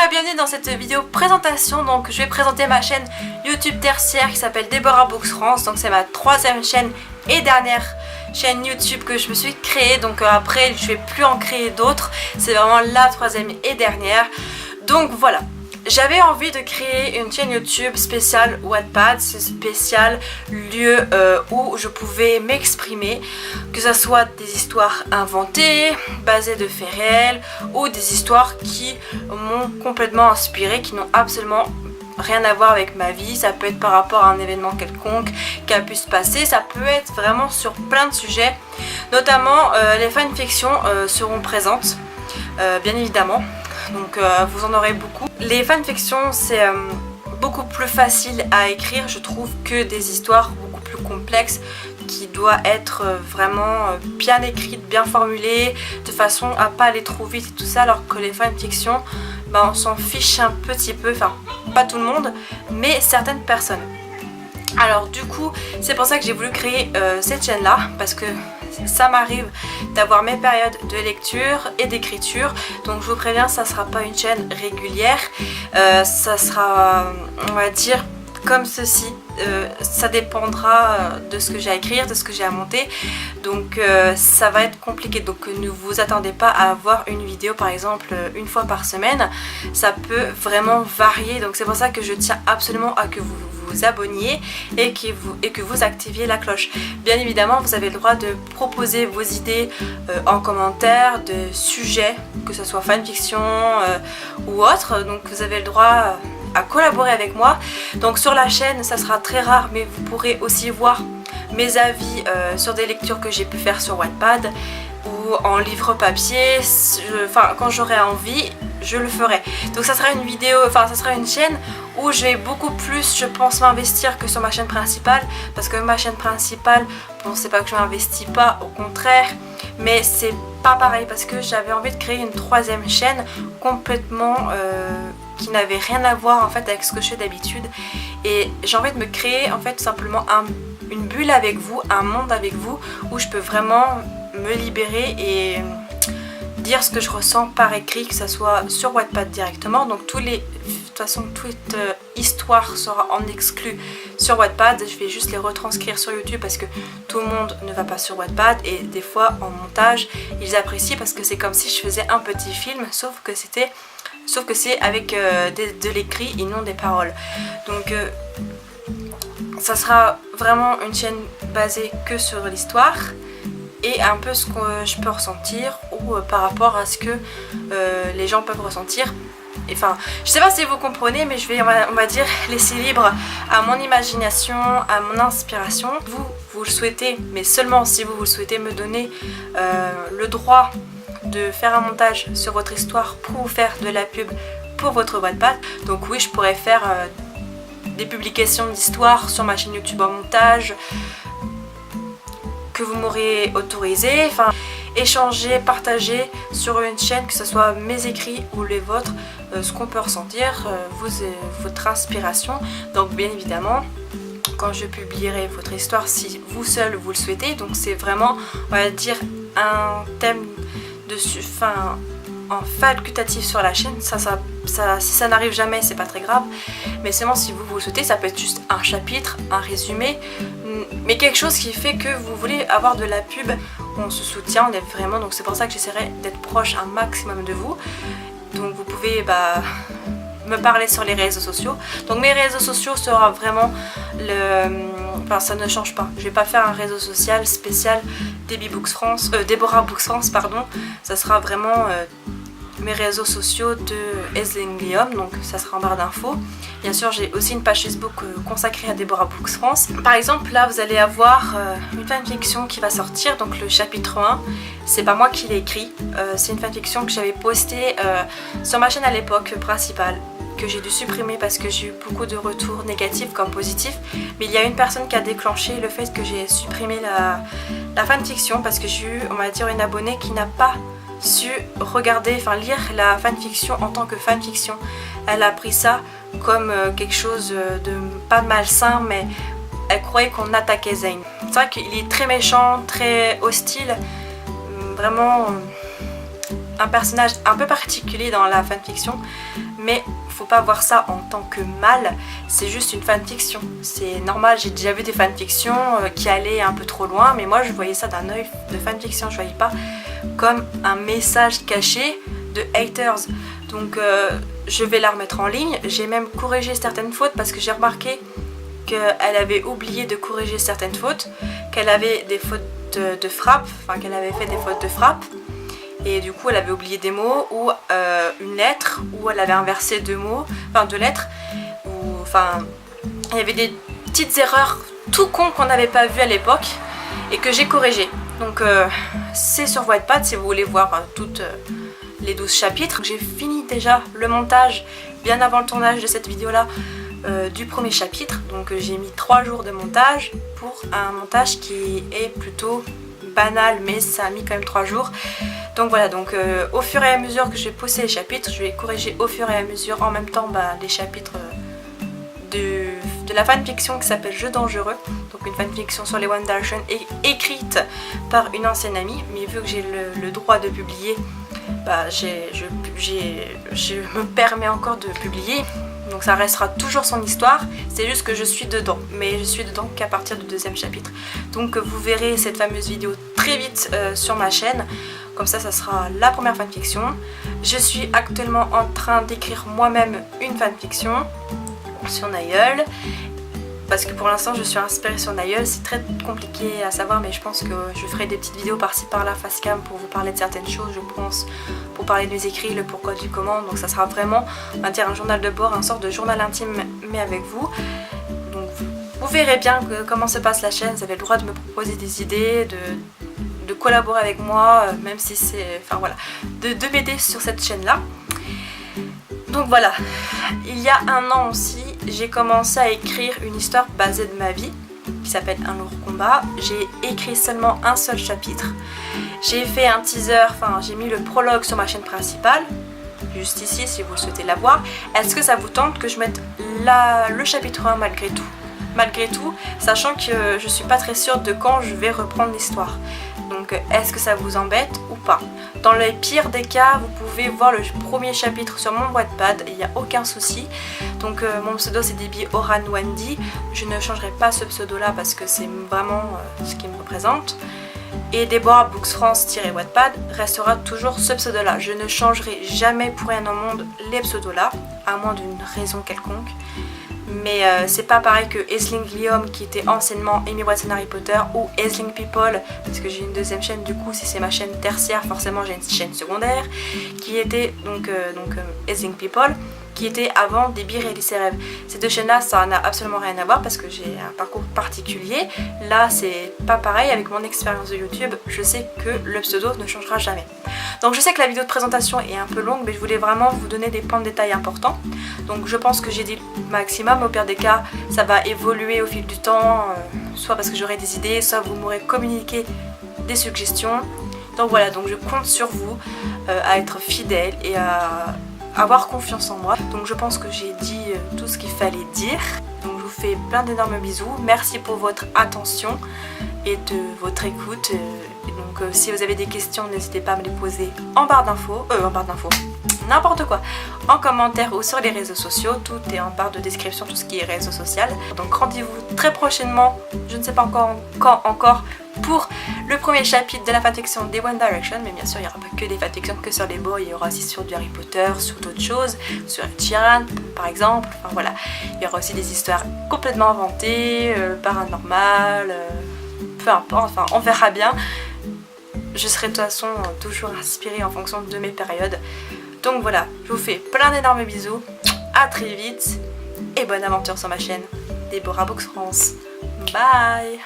et bienvenue dans cette vidéo présentation. Donc je vais présenter ma chaîne YouTube tertiaire qui s'appelle Deborah Books France. Donc c'est ma troisième chaîne et dernière chaîne YouTube que je me suis créée. Donc après je vais plus en créer d'autres. C'est vraiment la troisième et dernière. Donc voilà. J'avais envie de créer une chaîne YouTube spéciale Wattpad, spécial lieu où je pouvais m'exprimer, que ce soit des histoires inventées, basées de faits réels, ou des histoires qui m'ont complètement inspirée, qui n'ont absolument rien à voir avec ma vie. Ça peut être par rapport à un événement quelconque qui a pu se passer, ça peut être vraiment sur plein de sujets, notamment les fanfictions seront présentes, bien évidemment. Donc vous en aurez beaucoup. Les fanfictions c'est beaucoup plus facile à écrire je trouve que des histoires beaucoup plus complexes qui doivent être vraiment bien écrites, bien formulées, de façon à pas aller trop vite et tout ça, alors que les fanfictions on s'en fiche un petit peu, enfin pas tout le monde mais certaines personnes. Alors du coup c'est pour ça que j'ai voulu créer cette chaîne là, parce que ça m'arrive d'avoir mes périodes de lecture et d'écriture. Donc je vous préviens, ça sera pas une chaîne régulière, ça sera on va dire comme ceci, ça dépendra de ce que j'ai à écrire, de ce que j'ai à monter. Donc ça va être compliqué, donc ne vous attendez pas à avoir une vidéo par exemple une fois par semaine. Ça peut vraiment varier, donc c'est pour ça que je tiens absolument à que vous vous abonniez et que vous activiez la cloche. Bien évidemment vous avez le droit de proposer vos idées en commentaire, de sujets, que ce soit fanfiction ou autre, donc vous avez le droit à collaborer avec moi. Donc sur la chaîne ça sera très rare, mais vous pourrez aussi voir mes avis sur des lectures que j'ai pu faire sur Wattpad ou en livre papier. Enfin quand j'aurai envie je le ferai. Donc ça sera une vidéo, enfin ça sera une chaîne où je vais beaucoup plus je pense m'investir que sur ma chaîne principale, parce que ma chaîne principale, bon c'est pas que je m'investis pas, au contraire, mais c'est pas pareil parce que j'avais envie de créer une troisième chaîne complètement qui n'avait rien à voir en fait avec ce que je fais d'habitude, et j'ai envie de me créer en fait tout simplement une bulle avec vous, un monde avec vous où je peux vraiment me libérer et dire ce que je ressens par écrit, que ça soit sur Wattpad directement. Donc de toute façon toute histoire sera en exclu sur Wattpad. Je vais juste les retranscrire sur YouTube parce que tout le monde ne va pas sur Wattpad, et des fois en montage ils apprécient parce que c'est comme si je faisais un petit film, sauf que c'est avec de l'écrit et non des paroles. Donc ça sera vraiment une chaîne basée que sur l'histoire et un peu ce que je peux ressentir ou par rapport à ce que les gens peuvent ressentir. Enfin, je sais pas si vous comprenez, mais je vais, on va dire, laisser libre à mon imagination, à mon inspiration. Vous le souhaitez, mais seulement si vous le souhaitez, me donner le droit de faire un montage sur votre histoire pour vous faire de la pub pour votre Wattpad. Donc oui, je pourrais faire des publications d'histoire sur ma chaîne YouTube en montage que vous m'aurez autorisé, enfin échanger, partager sur une chaîne, que ce soit mes écrits ou les vôtres, ce qu'on peut ressentir, votre inspiration. Donc bien évidemment quand je publierai votre histoire, si vous seul vous le souhaitez, donc c'est vraiment on va dire un thème dessus, enfin en facultatif sur la chaîne, si ça n'arrive jamais c'est pas très grave, mais seulement si vous le souhaitez, ça peut être juste un chapitre, un résumé, mais quelque chose qui fait que vous voulez avoir de la pub, on se soutient, on est vraiment, donc c'est pour ça que j'essaierai d'être proche un maximum de vous. Donc vous pouvez me parler sur les réseaux sociaux. Donc mes réseaux sociaux sera vraiment enfin ça ne change pas, je vais pas faire un réseau social spécial Deborah Books France pardon. Ça sera vraiment mes réseaux sociaux de Eslinglium, donc ça sera en barre d'infos. Bien sûr j'ai aussi une page Facebook consacrée à Deborah Books France. Par exemple là vous allez avoir une fanfiction qui va sortir, donc le chapitre 1, c'est pas moi qui l'ai écrit, c'est une fanfiction que j'avais postée sur ma chaîne à l'époque principale, que j'ai dû supprimer parce que j'ai eu beaucoup de retours négatifs comme positifs, mais il y a une personne qui a déclenché le fait que j'ai supprimé la fanfiction parce que j'ai eu on va dire une abonnée qui n'a pas su regarder, enfin lire la fanfiction en tant que fanfiction. Elle a pris ça comme quelque chose de pas malsain, mais elle croyait qu'on attaquait Zane. C'est vrai qu'il est très méchant, très hostile, vraiment un personnage un peu particulier dans la fanfiction, mais faut pas voir ça en tant que mal, c'est juste une fanfiction. C'est normal, j'ai déjà vu des fanfictions qui allaient un peu trop loin, mais moi je voyais ça d'un œil de fanfiction, je voyais pas comme un message caché de haters. Donc je vais la remettre en ligne. J'ai même corrigé certaines fautes parce que j'ai remarqué qu'elle avait oublié de corriger certaines fautes, qu'elle avait des fautes de frappe, enfin qu'elle avait fait des fautes de frappe. Et du coup elle avait oublié des mots ou une lettre, ou elle avait inversé deux lettres, ou enfin il y avait des petites erreurs tout con qu'on n'avait pas vues à l'époque et que j'ai corrigé. Donc c'est sur Wattpad si vous voulez voir toutes les 12 chapitres. J'ai fini déjà le montage bien avant le tournage de cette vidéo là du premier chapitre, donc j'ai mis 3 jours de montage pour un montage qui est plutôt banal, mais ça a mis quand même 3 jours. Donc voilà, donc au fur et à mesure que je vais poster les chapitres, je vais corriger au fur et à mesure en même temps les chapitres de la fanfiction qui s'appelle Jeu dangereux, donc une fanfiction sur les One Direction écrite par une ancienne amie, mais vu que j'ai le droit de publier, je me permets encore de publier. Donc ça restera toujours son histoire, c'est juste que je suis dedans, mais je suis dedans qu'à partir du 2e chapitre. Donc vous verrez cette fameuse vidéo très vite sur ma chaîne, comme ça sera la première fanfiction. Je suis actuellement en train d'écrire moi-même une fanfiction sur Nayeul, parce que pour l'instant je suis inspirée sur Nayeul. C'est très compliqué à savoir, mais je pense que je ferai des petites vidéos par-ci par-là face cam pour vous parler de certaines choses, je pense, pour parler de mes écrits, le pourquoi du comment. Donc ça sera vraiment, on va dire, un journal de bord, une sorte de journal intime mais avec vous. Donc vous verrez bien comment se passe la chaîne. Vous avez le droit de me proposer des idées, de collaborer avec moi, même si c'est, enfin voilà, de m'aider sur cette chaîne là. Donc voilà, il y a un an aussi, j'ai commencé à écrire une histoire basée de ma vie qui s'appelle Un lourd combat. J'ai écrit seulement un seul chapitre. J'ai fait un teaser, enfin j'ai mis le prologue sur ma chaîne principale, juste ici si vous souhaitez la voir. Est-ce que ça vous tente que je mette le chapitre 1 malgré tout? Malgré tout, sachant que je suis pas très sûre de quand je vais reprendre l'histoire. Donc est-ce que ça vous embête ou pas? Dans le pire des cas, vous pouvez voir le premier chapitre sur mon Wattpad, il n'y a aucun souci. Donc mon pseudo c'est Debbie Oran Wendy. Je ne changerai pas ce pseudo là parce que c'est vraiment ce qui me représente. Et Deborah Books France-Wattpad restera toujours ce pseudo là. Je ne changerai jamais pour rien au monde les pseudos là, à moins d'une raison quelconque. Mais c'est pas pareil que Aisling Liam qui était anciennement Amy Watson Harry Potter, ou Aisling People, parce que j'ai une deuxième chaîne, du coup si c'est ma chaîne tertiaire forcément j'ai une chaîne secondaire qui était donc Aisling People, qui était avant Debbie réalise ses rêves. Ces deux chaînes là ça n'a absolument rien à voir parce que j'ai un parcours particulier. Là c'est pas pareil, avec mon expérience de YouTube je sais que le pseudo ne changera jamais. Donc je sais que la vidéo de présentation est un peu longue, mais je voulais vraiment vous donner des points de détail importants. Donc je pense que j'ai dit le maximum. Au pire des cas ça va évoluer au fil du temps, soit parce que j'aurai des idées, soit vous m'aurez communiqué des suggestions. Donc voilà, donc je compte sur vous à être fidèle et à avoir confiance en moi. Donc je pense que j'ai dit tout ce qu'il fallait dire. Donc je vous fais plein d'énormes bisous. Merci pour votre attention et de votre écoute. Donc si vous avez des questions, n'hésitez pas à me les poser en barre d'infos, n'importe quoi, en commentaire ou sur les réseaux sociaux. Tout est en barre de description, tout ce qui est réseau social. Donc rendez-vous très prochainement, je ne sais pas encore quand encore, pour le premier chapitre de la fanfiction des One Direction. Mais bien sûr il n'y aura pas que des fanfictions que sur les boys, il y aura aussi sur du Harry Potter, sur d'autres choses, sur Ed Sheeran par exemple. Enfin voilà, il y aura aussi des histoires complètement inventées, paranormales, peu importe, enfin on verra bien. Je serai de toute façon toujours inspirée en fonction de mes périodes. Donc voilà, je vous fais plein d'énormes bisous, à très vite et bonne aventure sur ma chaîne Deborah Books France. Bye.